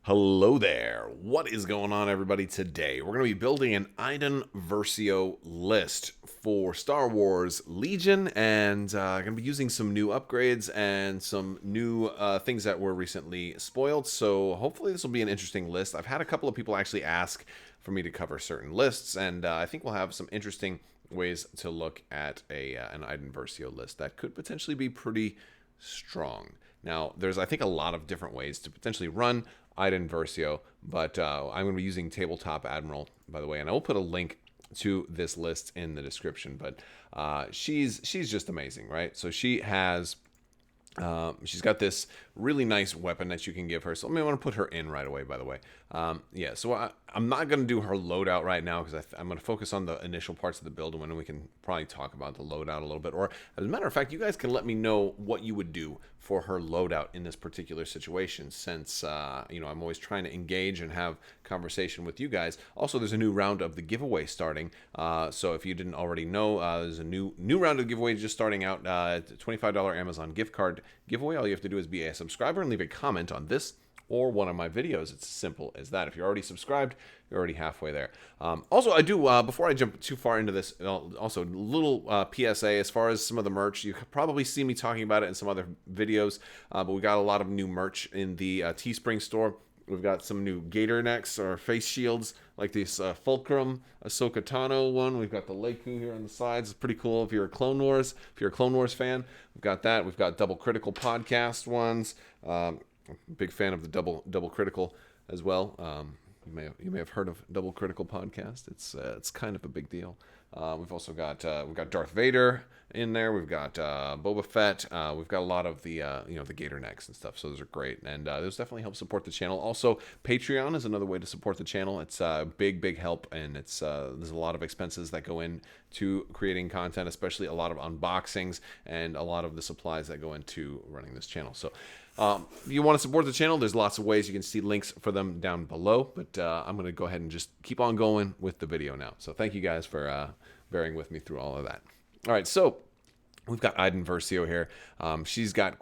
Hello there. What is going on, everybody? Today we're going to be building an Iden Versio list for Star Wars Legion, and going to be using some new upgrades and some new things that were recently spoiled. So hopefully this will be an interesting list. I've had a couple of people actually ask for me to cover certain lists, and I think we'll have some interesting ways to look at an Iden Versio list that could potentially be pretty strong. Now, there's, I think, a lot of different ways to potentially run Iden Versio, but I'm going to be using Tabletop Admiral, by the way, and I will put a link to this list in the description. But she's just amazing, right? So she's got this really nice weapon that you can give her. So I want to put her in right away, by the way. Yeah, so I'm not going to do her loadout right now because I'm going to focus on the initial parts of the build, and then we can probably talk about the loadout a little bit. Or as a matter of fact, you guys can let me know what you would do for her loadout in this particular situation, since I'm always trying to engage and have conversation with you guys. Also, there's a new round of the giveaway starting. So if you didn't already know, there's a new round of giveaway just starting out. $25 Amazon gift card giveaway. All you have to do is be a subscriber and leave a comment on this or one of my videos. It's as simple as that. If you're already subscribed, you're already halfway there. Also, I do, before I jump too far into this, also a little PSA as far as some of the merch. You probably see me talking about it in some other videos, but we got a lot of new merch in the Teespring store. We've got some new gator necks or face shields, like this Fulcrum Ahsoka Tano one. We've got the Leiku here on the sides. It's pretty cool if you're a Clone Wars fan. We've got that. We've got Double Critical podcast ones. Big fan of the double critical as well. You may have heard of Double Critical podcast. It's kind of a big deal. We've also got Darth Vader in there. We've got Boba Fett. We've got a lot of the the gator necks and stuff. So those are great, and those definitely help support the channel. Also, Patreon is another way to support the channel. It's a big help, and it's there's a lot of expenses that go into creating content, especially a lot of unboxings and a lot of the supplies that go into running this channel. So if you want to support the channel, there's lots of ways. You can see links for them down below, but I'm going to go ahead and just keep on going with the video now. So thank you guys for bearing with me through all of that. All right, so we've got Iden Versio here. She's got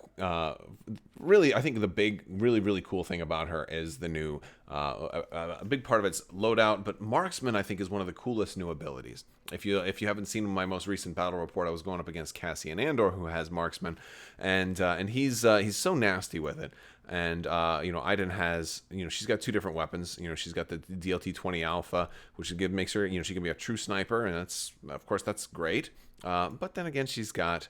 really, I think the big, really cool thing about her is the new, a big part of it's loadout, but Marksman, I think, is one of the coolest new abilities. If you haven't seen my most recent battle report, I was going up against Cassian Andor, who has Marksman, and he's so nasty with it. And Iden has, she's got two different weapons. She's got the DLT-20 Alpha, which makes her, she can be a true sniper, and that's great. But then again, she's got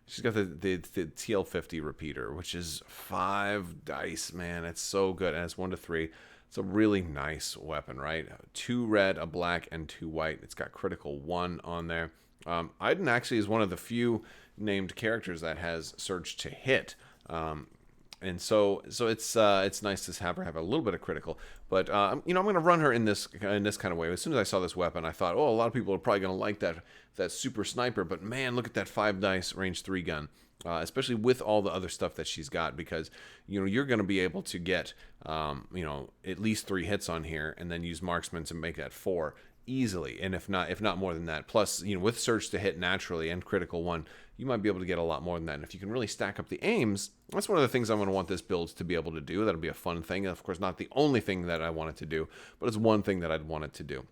the TL-50 repeater, which is 5 dice, man. It's so good, and it's 1 to 3. It's a really nice weapon, right? 2 red, a black, and 2 white. It's got critical 1 on there. Iden actually is one of the few named characters that has surge to hit. And so it's nice to have her have a little bit of critical, but I'm going to run her in this kind of way. As soon as I saw this weapon, I thought, oh, a lot of people are probably going to like that super sniper. But man, look at that 5 dice range 3 gun, especially with all the other stuff that she's got, because you're going to be able to get at least 3 hits on here, and then use Marksman to make that 4 easily, and if not more than that. Plus, with surge to hit naturally and critical 1, you might be able to get a lot more than that. And if you can really stack up the aims, that's one of the things I'm going to want this build to be able to do. That'll be a fun thing. Of course, not the only thing that I want it to do, but it's one thing that I'd want it to do.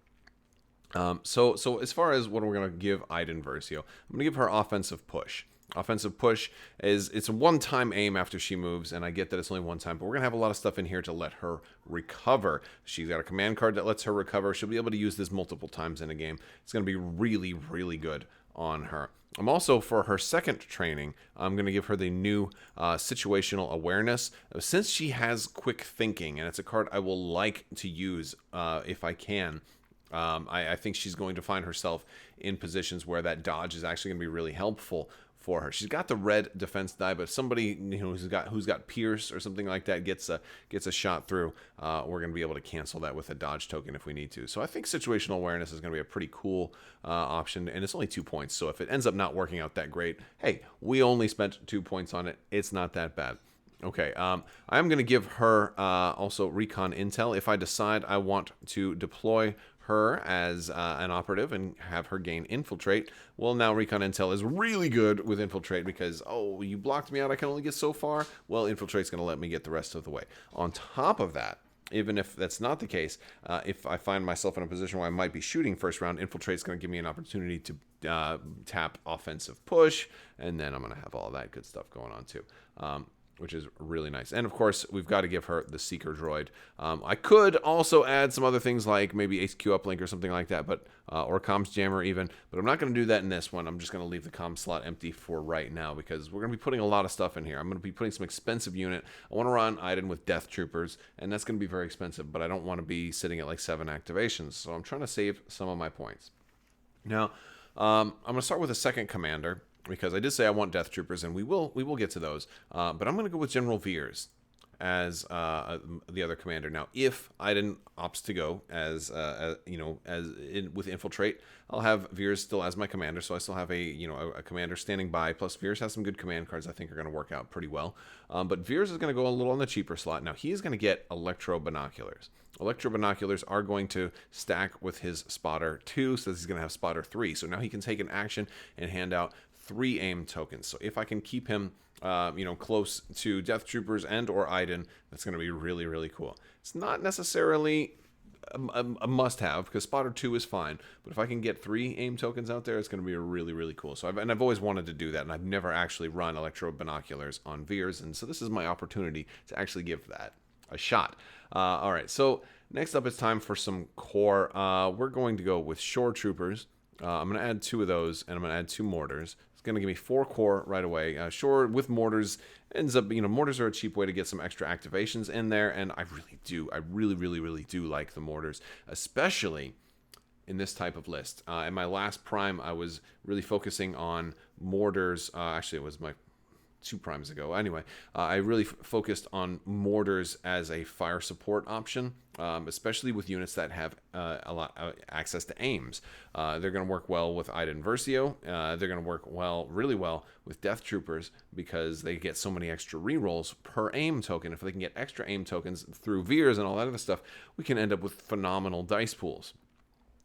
So as far as what we're going to give Iden Versio, I'm going to give her offensive push. Offensive push it's a one-time aim after she moves, and I get that it's only one time, but we're going to have a lot of stuff in here to let her recover. She's got a command card that lets her recover. She'll be able to use this multiple times in a game. It's going to be really good on her. I'm also, for her second training, I'm going to give her the new situational awareness. Since she has quick thinking, and it's a card I will like to use if I can, I think she's going to find herself in positions where that dodge is actually going to be really helpful for her. She's got the red defense die, but if somebody who's got Pierce or something like that gets a shot through, we're going to be able to cancel that with a dodge token if we need to. So I think situational awareness is going to be a pretty cool option, and it's only 2 points. So if it ends up not working out that great, hey, we only spent 2 points on it. It's not that bad. Okay, I'm going to give her also recon intel if I decide I want to deploy her as an operative and have her gain infiltrate. Well, now recon intel is really good with infiltrate because, oh, you blocked me out, I can only get so far. Well, infiltrate's going to let me get the rest of the way. On top of that, Even if that's not the case, if I find myself in a position where I might be shooting first round, Infiltrate's going to give me an opportunity to tap offensive push, and then I'm going to have all that good stuff going on too, which is really nice. And of course, we've got to give her the Seeker Droid. I could also add some other things like maybe HQ Uplink or something like that, but or Comms Jammer even, but I'm not going to do that in this one. I'm just going to leave the comm slot empty for right now because we're going to be putting a lot of stuff in here. I'm going to be putting some expensive unit. I want to run Iden with Death Troopers, and that's going to be very expensive, but I don't want to be sitting at like 7 activations, so I'm trying to save some of my points. Now, I'm going to start with a second commander, because I did say I want Death Troopers, and we will get to those. But I'm going to go with General Veers as the other commander. Now, if Iden opts to go with Infiltrate, I'll have Veers still as my commander, so I still have a commander standing by. Plus, Veers has some good command cards I think are going to work out pretty well. But Veers is going to go a little on the cheaper slot. Now, he's going to get Electro Binoculars. Electro Binoculars are going to stack with his Spotter 2, so he's going to have Spotter 3. So now he can take an action and hand out 3 aim tokens. So if I can keep him close to Death Troopers and or Iden, that's going to be really, really cool. It's not necessarily a must-have because Spotter 2 is fine, but if I can get 3 aim tokens out there, it's going to be really, really cool. So I've always wanted to do that, and I've never actually run Electro Binoculars on Veers, and so this is my opportunity to actually give that a shot. All right, so next up it's time for some core. We're going to go with Shoretroopers. I'm going to add 2 of those, and I'm going to add 2 mortars. It's going to give me 4 core right away. Shore with mortars ends up, mortars are a cheap way to get some extra activations in there, and I really, really do like the mortars, especially in this type of list. In my last prime, I was really focusing on mortars. Actually, it was my 2 primes ago. Anyway, I really focused on mortars as a fire support option, especially with units that have a lot access to aims. They're going to work well with Iden Versio. They're going to work really well with Death Troopers because they get so many extra rerolls per aim token. If they can get extra aim tokens through Veers and all that other stuff, we can end up with phenomenal dice pools.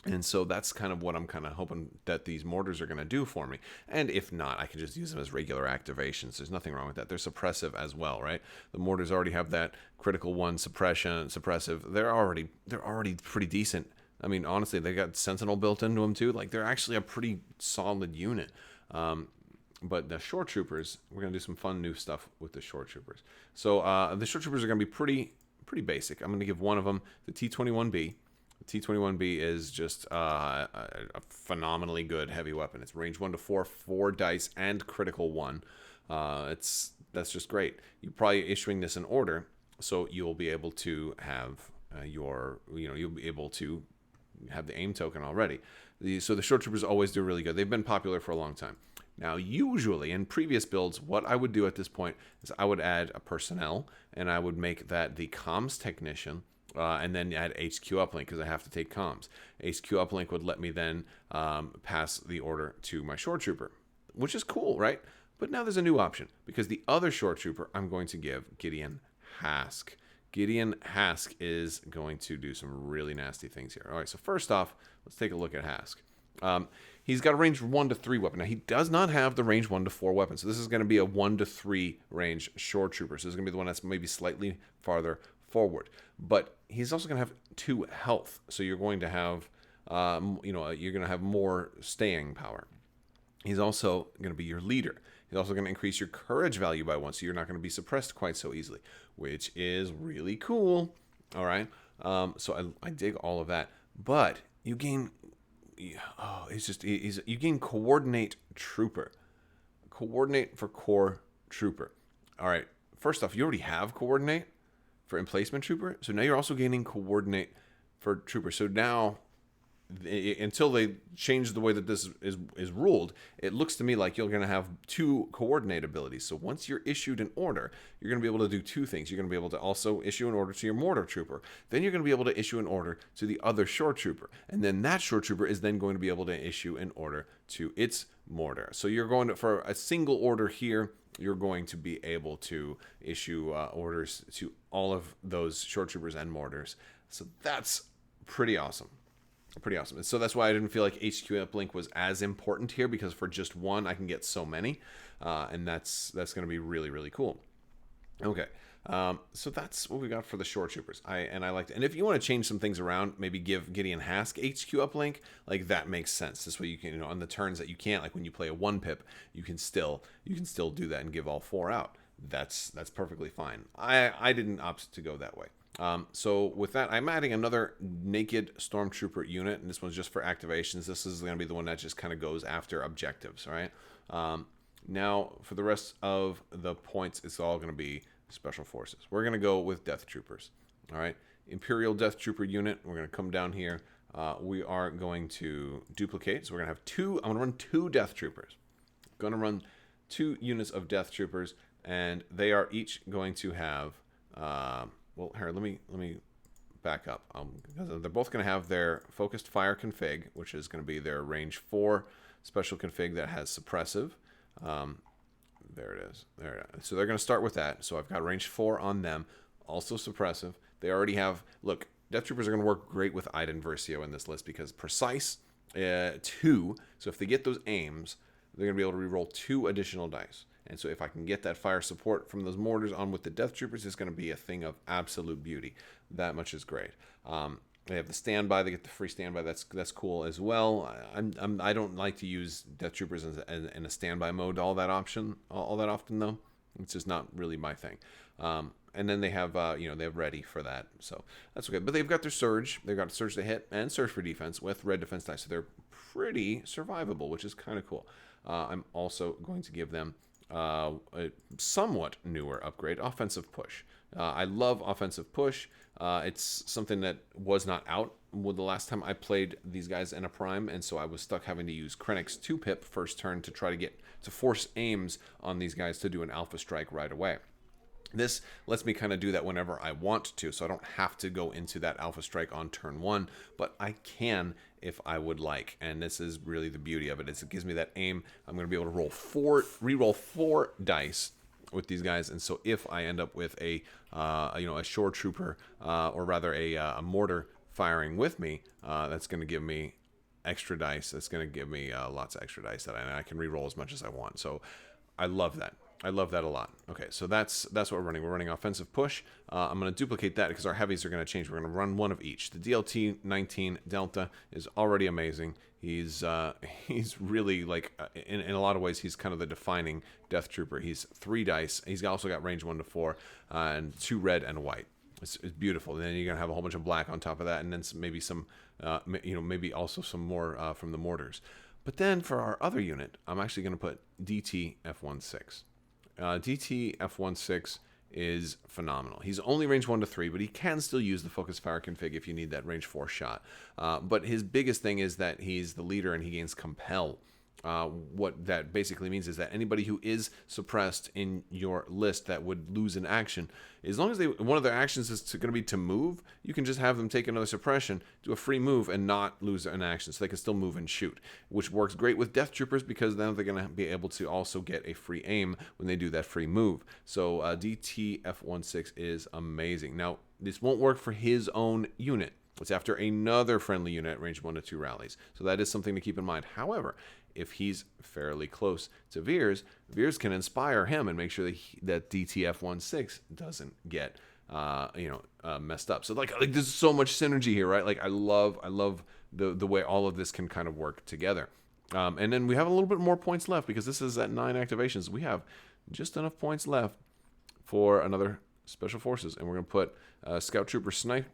And so that's kind of what I'm kind of hoping that these mortars are going to do for me. And if not, I can just use them as regular activations. There's nothing wrong with that. They're suppressive as well, right? The mortars already have that critical 1 suppressive. They're already pretty decent. I mean, honestly, they got Sentinel built into them too. Like, they're actually a pretty solid unit. But the Shoretroopers, we're going to do some fun new stuff with the Shoretroopers. So the Shoretroopers are going to be pretty basic. I'm going to give one of them the T-21B. T-21B is just a phenomenally good heavy weapon. It's range 1 to 4, 4 dice, and critical 1. That's just great. You're probably issuing this in order, so you'll be able to have you'll be able to have the aim token already. So the Shoretroopers always do really good. They've been popular for a long time. Now, usually in previous builds, what I would do at this point is I would add a personnel, and I would make that the comms technician. And then add HQ Uplink because I have to take comms. HQ Uplink would let me then pass the order to my Shoretrooper, which is cool, right? But now there's a new option because the other Shoretrooper I'm going to give Gideon Hask. Gideon Hask is going to do some really nasty things here. All right, so first off, let's take a look at Hask. He's got a range 1 to 3 weapon. Now, he does not have the range 1 to 4 weapon, so this is going to be a 1 to 3 range Shoretrooper. So this is going to be the one that's maybe slightly farther forward, but he's also going to have 2 health, so you're going to have you're going to have more staying power. He's also going to be your leader. He's also going to increase your courage value by 1, so you're not going to be suppressed quite so easily, which is really cool. All right, so I dig all of that, but you gain you gain coordinate trooper, coordinate for core trooper. All right, first off, you already have coordinate for emplacement trooper, so now you're also gaining coordinate for trooper. So now, until they change the way that this is ruled, it looks to me like you're going to have 2 coordinate abilities. So once you're issued an order, you're going to be able to do 2 things. You're going to be able to also issue an order to your mortar trooper. Then you're going to be able to issue an order to the other Shoretrooper. And then that Shoretrooper is then going to be able to issue an order to its mortar. So you're going to, for a single order here, you're going to be able to issue orders to all of those Shoretroopers and mortars. So that's pretty awesome. Pretty awesome. And so that's why I didn't feel like HQ Uplink was as important here, because for just 1, I can get so many. And that's going to be really, really cool. Okay. So that's what we got for the Shoretroopers. I liked it. And if you want to change some things around, maybe give Gideon Hask HQ uplink, like that makes sense. This way you can, on the turns that you can't, like when you play a 1-pip, you can still do that and give all 4 out. That's perfectly fine. I didn't opt to go that way. So with that, I'm adding another naked Stormtrooper unit, and this one's just for activations. This is going to be the one that just kind of goes after objectives, right? Now, for the rest of the points, it's all going to be Special Forces. We're going to go with Death Troopers, all right? Imperial Death Trooper unit, we're going to come down here. We are going to duplicate, so we're going to have 2, I'm going to run 2 Death Troopers. I'm going to run 2 units of Death Troopers, and they are each going to have... well, here, let me back up. Because they're both going to have their focused fire config, which is going to be their range 4 special config that has suppressive. There it is. So they're going to start with that. So I've got range 4 on them, also suppressive. They already have. Look, Death Troopers are going to work great with Iden Versio in this list because precise 2. So if they get those aims, they're going to be able to reroll 2 additional dice. And so if I can get that fire support from those mortars on with the Death Troopers, it's going to be a thing of absolute beauty. That much is great. They have the standby. They get the free standby. That's cool as well. I don't like to use Death Troopers in a standby mode all that often though. It's just not really my thing. And then they have they have ready for that, so that's okay. But they've got their surge. They've got surge to hit and surge for defense with red defense dice, so they're pretty survivable, which is kind of cool. I'm also going to give them a somewhat newer upgrade, offensive push. I love offensive push. It's something that was not out the last time I played these guys in a prime, and so I was stuck having to use Krennic's 2-pip first turn to try to get to force aims on these guys to do an alpha strike right away. This lets me kind of do that whenever I want to, so I don't have to go into that alpha strike on turn 1, but I can if I would like, and this is really the beauty of it. It gives me that aim. I'm going to be able to reroll 4 dice with these guys, and so if I end up with a Shoretrooper or rather a mortar firing with me, that's going to give me extra dice. That's going to give me lots of extra dice that I can reroll as much as I want. So I love that. I love that a lot. Okay, so that's what we're running. We're running offensive push. I'm going to duplicate that because our heavies are going to change. We're going to run 1 of each. The DLT-19 Delta is already amazing. He's really like in a lot of ways he's kind of the defining Death Trooper. He's 3 dice. He's also got range 1 to 4 and 2 red and white. It's beautiful. And then you're gonna have a whole bunch of black on top of that, and then maybe some maybe also some more from the mortars. But then for our other unit, I'm actually gonna put DT F16. DT F16 is phenomenal. He's only range 1 to 3, but he can still use the focus fire config if you need that range 4 shot. But his biggest thing is that he's the leader and he gains compel. What that basically means is that anybody who is suppressed in your list that would lose an action, as long as one of their actions is going to be to move, you can just have them take another suppression, do a free move, and not lose an action, so they can still move and shoot, which works great with Death Troopers because then they're going to be able to also get a free aim when they do that free move. So DT F16 is amazing. Now, this won't work for his own unit. It's after another friendly unit at range 1 to 2 rallies. So that is something to keep in mind. However, if he's fairly close to Veers, Veers can inspire him and make sure that DTF-16 doesn't get messed up. So like there's so much synergy here, right? Like I love the way all of this can kind of work together. And then we have a little bit more points left because this is at 9 activations. We have just enough points left for another Special Forces, and we're gonna put a Scout Trooper sniper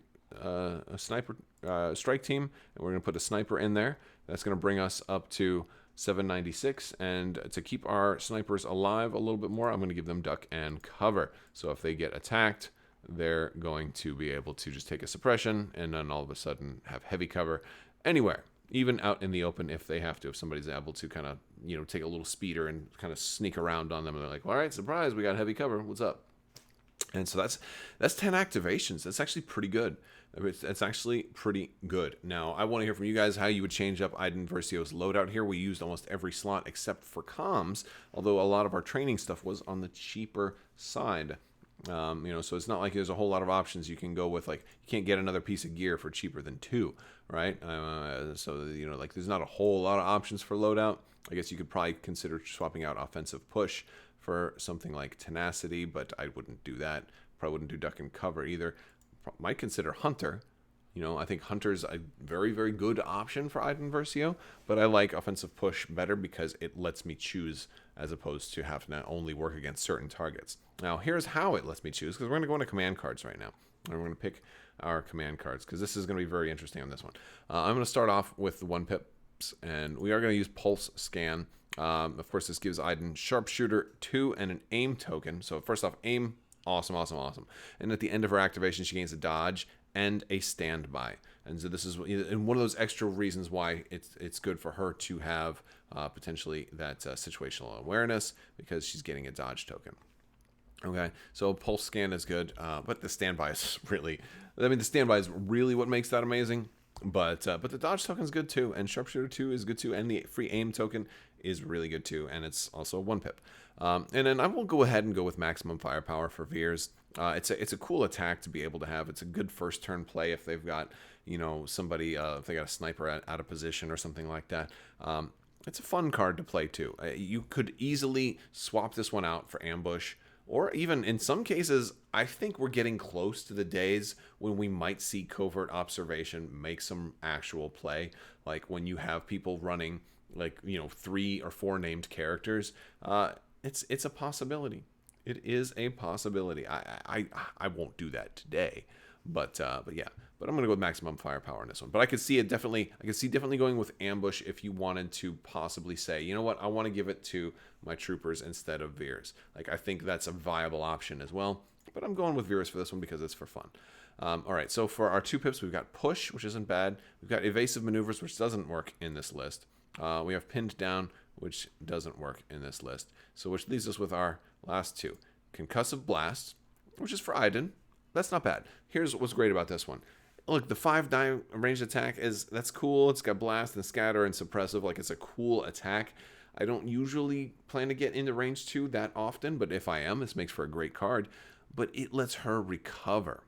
strike team, and we're gonna put a sniper in there. That's gonna bring us up to 796, and to keep our snipers alive a little bit more, I'm going to give them duck and cover. So if they get attacked, they're going to be able to just take a suppression and then all of a sudden have heavy cover anywhere, even out in the open if they have to. If somebody's able to kind of take a little speeder and kind of sneak around on them, and they're like, all right, surprise, we got heavy cover, what's up? And so that's 10 activations. That's actually pretty good. It's actually pretty good. Now, I want to hear from you guys how you would change up Iden Versio's loadout here. We used almost every slot except for comms, although a lot of our training stuff was on the cheaper side. So it's not like there's a whole lot of options you can go with. Like, you can't get another piece of gear for cheaper than 2, right? There's not a whole lot of options for loadout. I guess you could probably consider swapping out offensive push for something like tenacity, but I wouldn't do that. Probably wouldn't do duck and cover either. Might consider hunter. You know, I think hunter's a very, very good option for Iden Versio, but I like offensive push better because it lets me choose as opposed to having to only work against certain targets. Now, here's how it lets me choose, because we're going to go into command cards right now. And we're going to pick our command cards, because this is going to be very interesting on this one. I'm going to start off with the 1 pips, and we are going to use Pulse Scan. Of course, this gives Iden Sharpshooter 2 and an aim token. So first off, aim, awesome, awesome, awesome. And at the end of her activation, she gains a dodge and a standby. And so this is one of those extra reasons why it's good for her to have potentially that situational awareness, because she's getting a dodge token. Okay, so Pulse Scan is good, but the standby is really, the standby is really what makes that amazing. But the dodge token is good too, and Sharpshooter 2 is good too, and the free aim token is really good too, and it's also 1 pip. And then I will go ahead and go with maximum firepower for Veers. It's a cool attack to be able to have. It's a good first turn play if they've got, you know, somebody, if they got a sniper out of position or something like that. It's a fun card to play too. You could easily swap this one out for ambush, or even in some cases, I think we're getting close to the days when we might see covert observation make some actual play. Like when you have people running, like, you know, 3 or 4 named characters. It's a possibility. It is a possibility. I won't do that today, but yeah. But I'm gonna go with maximum firepower in this one. But I could see it definitely. I could see definitely going with ambush if you wanted to possibly say, you know what, I want to give it to my troopers instead of Veers. Like, I think that's a viable option as well. But I'm going with Veers for this one because it's for fun. All right. So for our 2 pips, we've got push, which isn't bad. We've got evasive maneuvers, which doesn't work in this list. We have pinned down, which doesn't work in this list. So which leaves us with our last 2. Concussive blast, which is for Iden. That's not bad. Here's what's great about this one. Look, the 5-die ranged attack that's cool. It's got blast and scatter and suppressive. Like, it's a cool attack. I don't usually plan to get into range 2 that often, but if I am, this makes for a great card. But it lets her recover.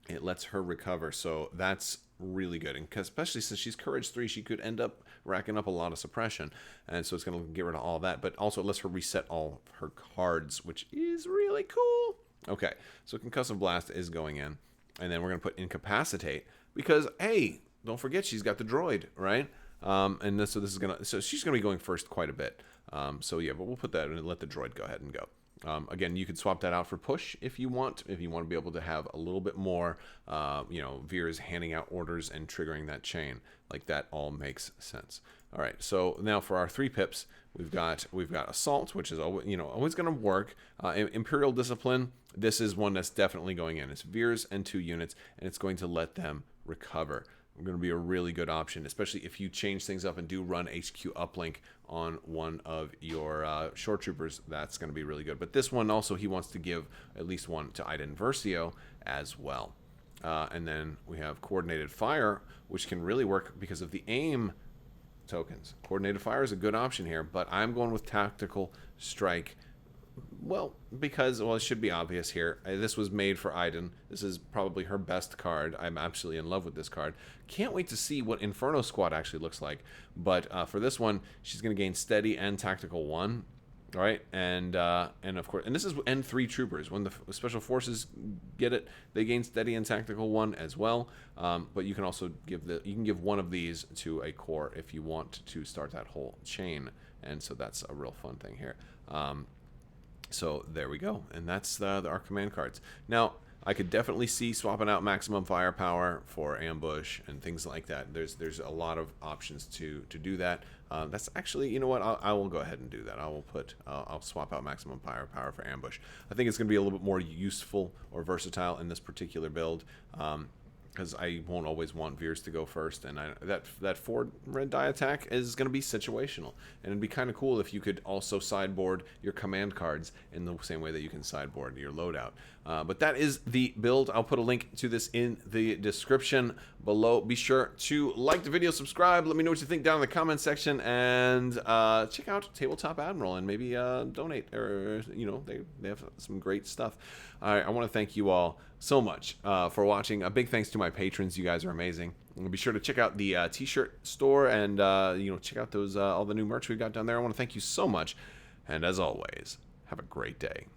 It lets her recover, so that's really good. And especially since she's Courage 3, she could end up racking up a lot of suppression, and so it's going to get rid of all that. But also, it lets her reset all of her cards, which is really cool. Okay, so Concussive Blast is going in. And then we're going to put Incapacitate because, hey, don't forget she's got the droid, right? So she's going to be going first quite a bit. So yeah, but we'll put that and let the droid go ahead and go. Again, you could swap that out for push if you want to be able to have a little bit more, Veers handing out orders and triggering that chain. Like, that all makes sense. All right, so now for our 3 pips, we've got Assault, which is always going to work. Imperial Discipline, this is one that's definitely going in. It's Veers and 2 units, and it's going to let them recover. Going to be a really good option, especially if you change things up and do run HQ uplink on one of your Shoretroopers. That's going to be really good. But this one also, he wants to give at least one to Iden Versio as well. And then we have Coordinated Fire, which can really work because of the aim tokens. Coordinated Fire is a good option here, but I'm going with Tactical Strike. Well, because, it should be obvious here. This was made for Iden. This is probably her best card. I'm absolutely in love with this card. Can't wait to see what Inferno Squad actually looks like. But for this one, she's going to gain Steady and Tactical 1. All right, and of course, and this is N3 troopers. When the special forces get it, they gain Steady and Tactical 1 as well. But you can also give one of these to a core if you want to start that whole chain, and so that's a real fun thing here. So there we go, and that's our command cards. Now, I could definitely see swapping out maximum firepower for ambush and things like that. There's a lot of options to do that. That's actually, you know what? I will go ahead and do that. I'll swap out maximum firepower for ambush. I think it's going to be a little bit more useful or versatile in this particular build. Because I won't always want Veers to go first, and that 4 red die attack is going to be situational, and it'd be kind of cool if you could also sideboard your command cards in the same way that you can sideboard your loadout. But that is the build. I'll put a link to this in the description below. Be sure to like the video, subscribe, let me know what you think down in the comment section, and check out Tabletop Admiral and maybe donate, or they have some great stuff. I want to thank you all so much for watching. A big thanks to my patrons. You guys are amazing. And be sure to check out the t-shirt store and check out those all the new merch we've got down there. I want to thank you so much, and as always, have a great day.